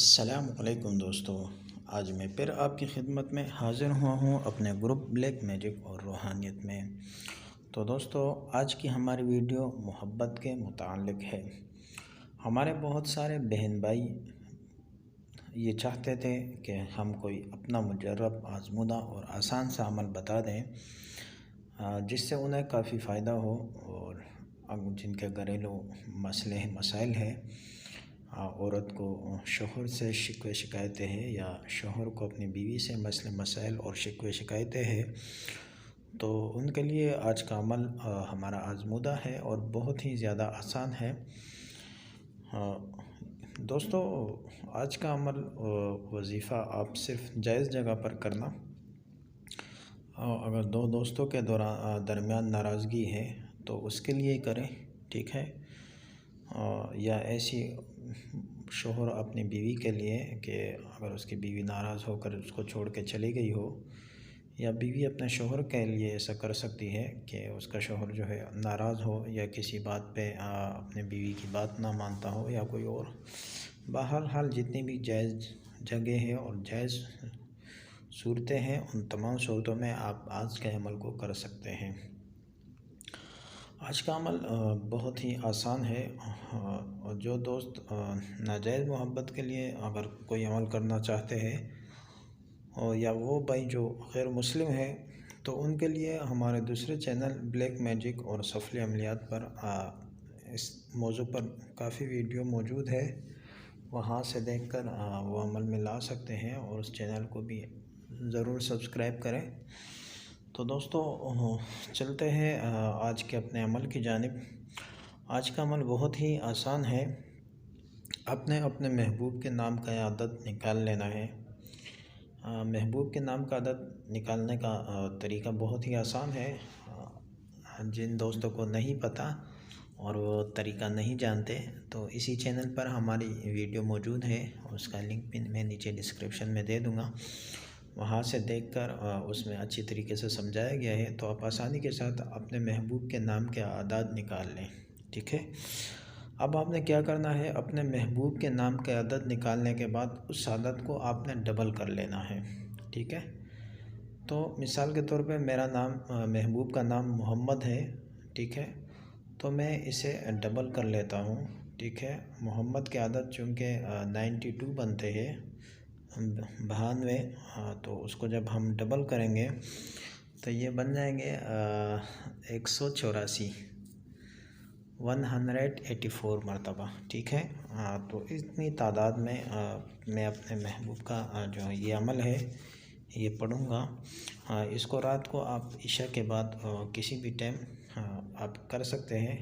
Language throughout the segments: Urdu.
السلام علیکم دوستو، آج میں پھر آپ کی خدمت میں حاضر ہوا ہوں اپنے گروپ بلیک میجک اور روحانیت میں۔ تو دوستو، آج کی ہماری ویڈیو محبت کے متعلق ہے۔ ہمارے بہت سارے بہن بھائی یہ چاہتے تھے کہ ہم کوئی اپنا مجرب، آزمودہ اور آسان سا عمل بتا دیں جس سے انہیں کافی فائدہ ہو، اور جن کے گھریلو مسائل ہیں، عورت کو شوہر سے شکوے شکایتیں ہیں یا شوہر کو اپنی بیوی سے مسائل اور شکوے شکایتیں ہیں، تو ان کے لیے آج کا عمل ہمارا آزمودہ ہے اور بہت ہی زیادہ آسان ہے۔ دوستو، آج کا عمل وظیفہ آپ صرف جائز جگہ پر کرنا۔ اگر دو دوستوں کے درمیان ناراضگی ہے تو اس کے لیے کریں، ٹھیک ہے، یا ایسی شوہر اپنی بیوی کے لیے کہ اگر اس کی بیوی ناراض ہو کر اس کو چھوڑ کے چلی گئی ہو، یا بیوی اپنے شوہر کے لیے ایسا کر سکتی ہے کہ اس کا شوہر جو ہے ناراض ہو یا کسی بات پہ اپنے بیوی کی بات نہ مانتا ہو یا کوئی اور، بہرحال جتنی بھی جائز جگہ ہیں اور جائز صورتیں ہیں، ان تمام صورتوں میں آپ آج کے عمل کو کر سکتے ہیں۔ آج کا عمل بہت ہی آسان ہے، اور جو دوست ناجائز محبت کے لیے اگر کوئی عمل کرنا چاہتے ہیں، یا وہ بھائی جو غیر مسلم ہے، تو ان کے لیے ہمارے دوسرے چینل بلیک میجک اور سفلی عملیات پر اس موضوع پر کافی ویڈیو موجود ہے، وہاں سے دیکھ کر وہ عمل میں لا سکتے ہیں، اور اس چینل کو بھی ضرور سبسکرائب کریں۔ تو دوستو، چلتے ہیں آج کے اپنے عمل کی جانب۔ آج کا عمل بہت ہی آسان ہے۔ اپنے محبوب کے نام کا عدد نکال لینا ہے۔ محبوب کے نام کا عدد نکالنے کا طریقہ بہت ہی آسان ہے۔ جن دوستوں کو نہیں پتہ اور وہ طریقہ نہیں جانتے، تو اسی چینل پر ہماری ویڈیو موجود ہے، اس کا لنک میں نیچے ڈسکرپشن میں دے دوں گا، وہاں سے دیکھ کر اس میں اچھی طریقے سے سمجھایا گیا ہے، تو آپ آسانی کے ساتھ اپنے محبوب کے نام کے اعداد نکال لیں، ٹھیک ہے۔ اب آپ نے کیا کرنا ہے، اپنے محبوب کے نام کے عدد نکالنے کے بعد اس عدد کو آپ نے ڈبل کر لینا ہے، ٹھیک ہے۔ تو مثال کے طور پہ میرا نام محبوب کا نام محمد ہے، ٹھیک ہے، تو میں اسے ڈبل کر لیتا ہوں، ٹھیک ہے۔ محمد کے عدد چونکہ 92 بنتے ہیں، 92، تو اس کو جب ہم ڈبل کریں گے تو یہ بن جائیں گے 184، 184 مرتبہ، ٹھیک ہے۔ تو اتنی تعداد میں میں اپنے محبوب کا جو یہ عمل ہے یہ پڑھوں گا۔ اس کو رات کو آپ عشاء کے بعد کسی بھی ٹائم آپ کر سکتے ہیں،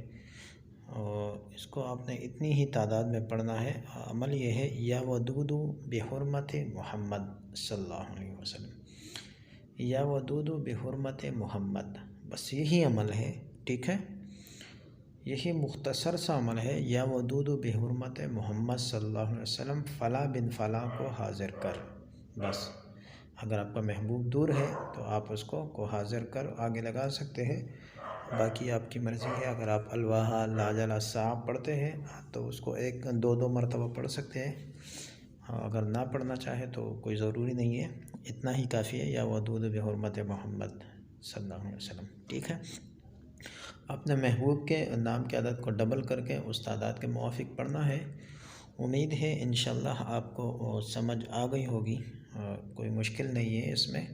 اور اس کو آپ نے اتنی ہی تعداد میں پڑھنا ہے۔ عمل یہ ہے، یا ودود بحرمت محمد صلی اللہ علیہ وسلم، یا ودود بحرمت محمد، بس یہی عمل ہے، ٹھیک ہے۔ یہی مختصر سا عمل ہے، یا ودود بحرمت محمد صلی اللہ علیہ وسلم فلاں بن فلاں کو حاضر کر، بس۔ اگر آپ کا محبوب دور ہے تو آپ اس کو حاضر کر آگے لگا سکتے ہیں، باقی آپ کی مرضی ہے۔ اگر آپ الواحا لاجل الصعب پڑھتے ہیں تو اس کو 1-2 مرتبہ پڑھ سکتے ہیں، اگر نہ پڑھنا چاہے تو کوئی ضروری نہیں ہے، اتنا ہی کافی ہے، یا ودود بحرمت محمد صلی اللہ علیہ وسلم، ٹھیک ہے۔ اپنے محبوب کے نام کے عدد کو ڈبل کر کے اس تعداد کے موافق پڑھنا ہے۔ امید ہے انشاءاللہ آپ کو سمجھ آ گئی ہوگی، کوئی مشکل نہیں ہے اس میں،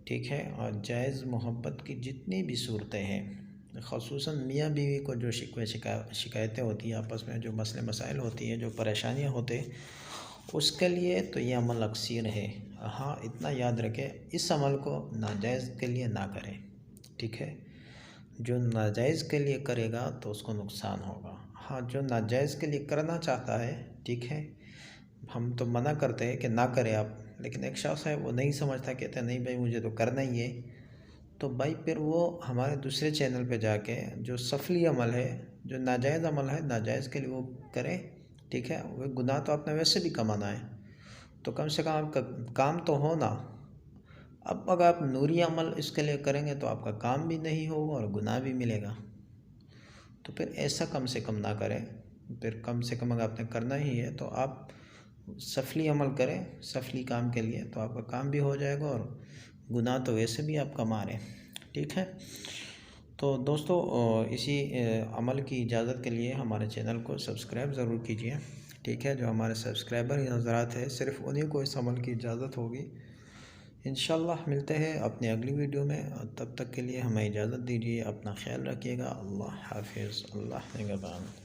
ٹھیک ہے۔ اور جائز محبت کی جتنی بھی صورتیں ہیں، خصوصاً میاں بیوی کو جو شکوے شکایتیں ہوتی ہیں، آپس میں جو مسائل ہوتی ہیں، جو پریشانیاں ہوتے ہیں، اس کے لیے تو یہ عمل اکثیر ہے۔ ہاں، اتنا یاد رکھیں، اس عمل کو ناجائز کے لیے نہ کریں، ٹھیک ہے۔ جو ناجائز کے لیے کرے گا تو اس کو نقصان ہوگا۔ ہاں، جو ناجائز کے لیے کرنا چاہتا ہے، ٹھیک ہے، ہم تو منع کرتے ہیں کہ نہ کریں آپ، لیکن ایک شخص ہے وہ نہیں سمجھتا، کہتا ہے نہیں بھائی مجھے تو کرنا ہی ہے، تو بھائی پھر وہ ہمارے دوسرے چینل پہ جا کے جو سفلی عمل ہے، جو ناجائز عمل ہے، ناجائز کے لیے وہ کریں، ٹھیک ہے۔ وہ گناہ تو آپ نے ویسے بھی کمانا ہے، تو کم سے کم آپ کا کام تو ہونا۔ اب اگر آپ نوری عمل اس کے لیے کریں گے تو آپ کا کام بھی نہیں ہوگا اور گناہ بھی ملے گا، تو پھر ایسا کم سے کم نہ کریں۔ پھر کم سے کم اگر آپ نے کرنا ہی ہے تو آپ سفلی عمل کریں، سفلی کام کے لیے، تو آپ کا کام بھی ہو جائے گا اور گناہ تو ویسے بھی آپ کما رہے ہیں، ٹھیک ہے۔ تو دوستو اسی عمل کی اجازت کے لیے ہمارے چینل کو سبسکرائب ضرور کیجئے، ٹھیک ہے۔ جو ہمارے سبسکرائبر حضرات ہیں صرف انہیں کو اس عمل کی اجازت ہوگی۔ انشاءاللہ ملتے ہیں اپنی اگلی ویڈیو میں، تب تک کے لیے ہمیں اجازت دیجیے، اپنا خیال رکھیے گا۔ اللہ حافظ، اللہ نگہبان۔